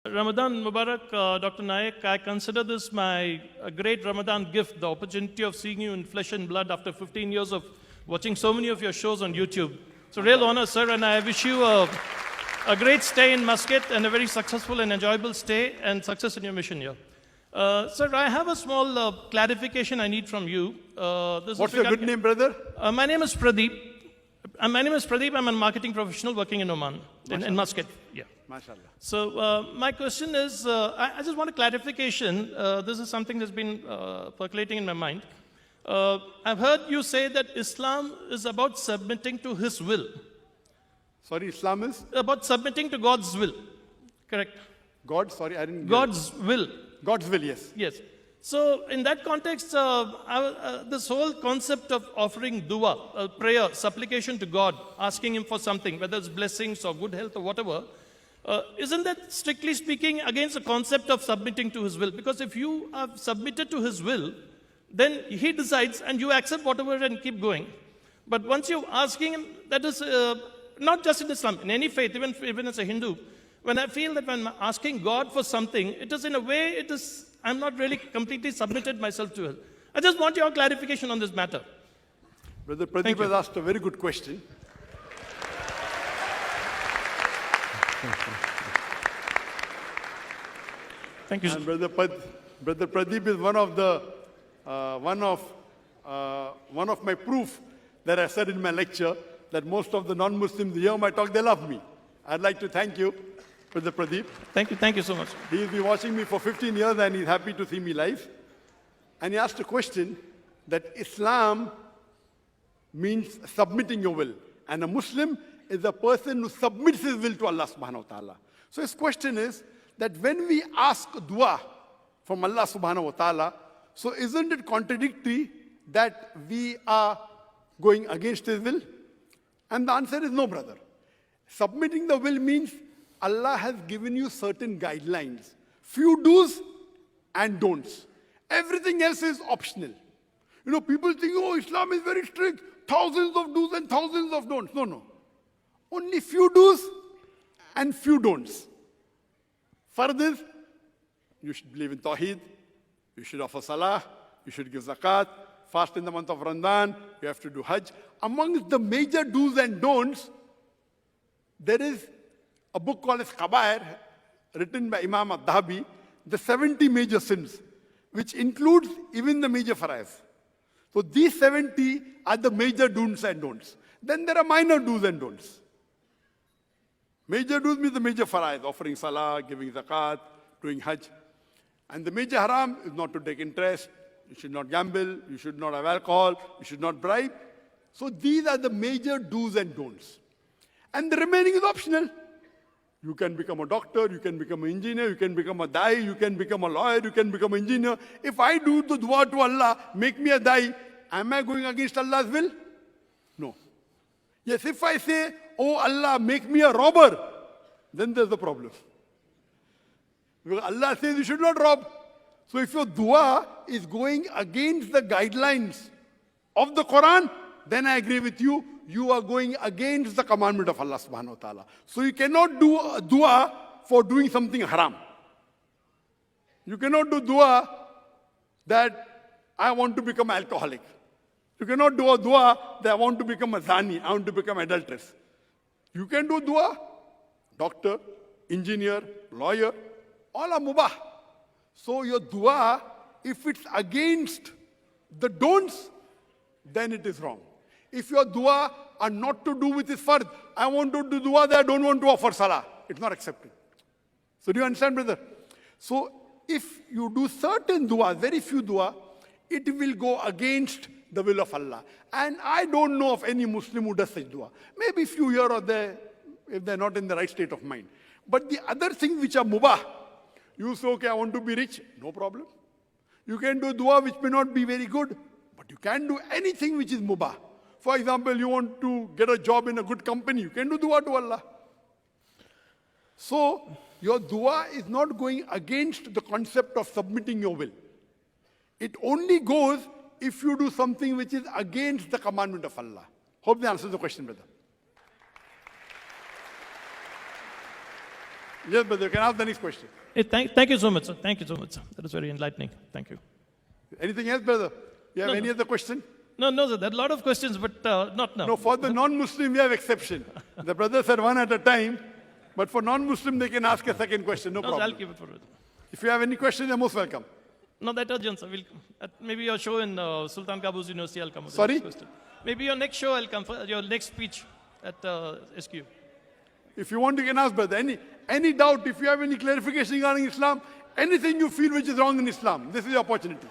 Ramadan Mubarak, Dr. Naik, I consider this my great Ramadan gift, the opportunity of seeing you in flesh and blood after 15 years of watching so many of your shows on YouTube. It's a real honor, sir, and I wish you a great stay in Muscat and a very successful and enjoyable stay and success in your mission here. Sir, I have a small clarification I need from you. What's your good name, brother? My name is Pradeep. I'm a marketing professional working in Oman, in Muscat. Yeah. MashaAllah. So my question is, I just want a clarification. This is something that's been percolating in my mind. I've heard you say that Islam is about submitting to His will. Sorry, Islam is? About submitting to God's will. Correct? God, sorry, I didn't get God's will. God's will, yes. Yes. So in that context, this whole concept of offering dua, prayer, supplication to God, asking Him for something, whether it's blessings or good health or whatever, isn't that strictly speaking against the concept of submitting to His will? Because if you are submitted to His will, then He decides and you accept whatever and keep going. But once you're asking Him, that is not just in Islam, in any faith, even as a Hindu, when I feel that when I'm asking God for something, it is in a way, I'm not really completely submitted myself to Him. I just want your clarification on this matter. Brother Pradeep has asked a very good question. Thank you. And Brother Pradeep is one of my proof that I said in my lecture that most of the non-Muslims hear my talk, they love me. I'd like to thank you, Brother Pradeep. Thank you so much. He's been watching me for 15 years and he's happy to see me live. And he asked a question that Islam means submitting your will. And a Muslim is a person who submits his will to Allah subhanahu wa ta'ala. So his question is that when we ask dua from Allah subhanahu wa ta'ala, so isn't it contradictory that we are going against His will? And the answer is no, brother. Submitting the will means Allah has given you certain guidelines, few do's and don'ts. Everything else is optional. You know, people think, oh, Islam is very strict, thousands of do's and thousands of don'ts. No. Only few do's and few don'ts. Fard is, you should believe in Tawheed, you should offer Salah, you should give Zakat, fast in the month of Ramadan, you have to do Hajj. Amongst the major do's and don'ts, there is a book called as Kabair, written by Imam al-Dhahabi, the 70 major sins, which includes even the major fara'is. So these 70 are the major do's and don'ts. Then there are minor do's and don'ts. Major do's means the major fara'is, offering salah, giving zakat, doing hajj. And the major haram is not to take interest, you should not gamble, you should not have alcohol, you should not bribe. So these are the major do's and don'ts. And the remaining is optional. You can become a doctor, you can become an engineer, you can become a da'i, you can become a lawyer, you can become an engineer. If I do the dua to Allah, make me a da'i, am I going against Allah's will? No. Yes, if I say, oh Allah, make me a robber, then there's a problem. Because Allah says you should not rob. So if your dua is going against the guidelines of the Quran, then I agree with you, you are going against the commandment of Allah subhanahu wa ta'ala. So you cannot do a dua for doing something haram. You cannot do dua that I want to become an alcoholic. You cannot do a dua that I want to become a zani, I want to become an adulteress. You can do dua, doctor, engineer, lawyer, all are mubah. So your dua, if it's against the don'ts, then it is wrong. If your dua are not to do with his fard, I want to do dua that I don't want to offer salah, it's not accepted. So do you understand, brother? So if you do certain dua, very few dua, it will go against the will of Allah. And I don't know of any Muslim who does such dua. Maybe few here or there, if they're not in the right state of mind. But the other things which are mubah, you say, okay, I want to be rich, no problem. You can do dua which may not be very good, but you can do anything which is mubah. For example, you want to get a job in a good company, you can do dua to Allah. So, your dua is not going against the concept of submitting your will. It only goes if you do something which is against the commandment of Allah. Hope that answers the question, brother. Yes, brother, you can ask the next question. Thank you so much, sir. Thank you so much, sir. That was very enlightening. Thank you. Anything else, brother? You have No, any no. other question? No, sir. There are a lot of questions, but not now. No, for the non-Muslim, we have exception. The brother said one at a time, but for non-Muslim, they can ask a second question, no No, sir, I'll problem. keep it for it. If you have any questions, you're most welcome. No, that urgent, sir. We'll come. At maybe your show in Sultan Qaboos University, I'll come. with the Sorry? next question. Maybe your next show, I'll come for your next speech at SQ. If you want, you can ask, brother. Any doubt, if you have any clarification regarding Islam, anything you feel which is wrong in Islam, this is your opportunity.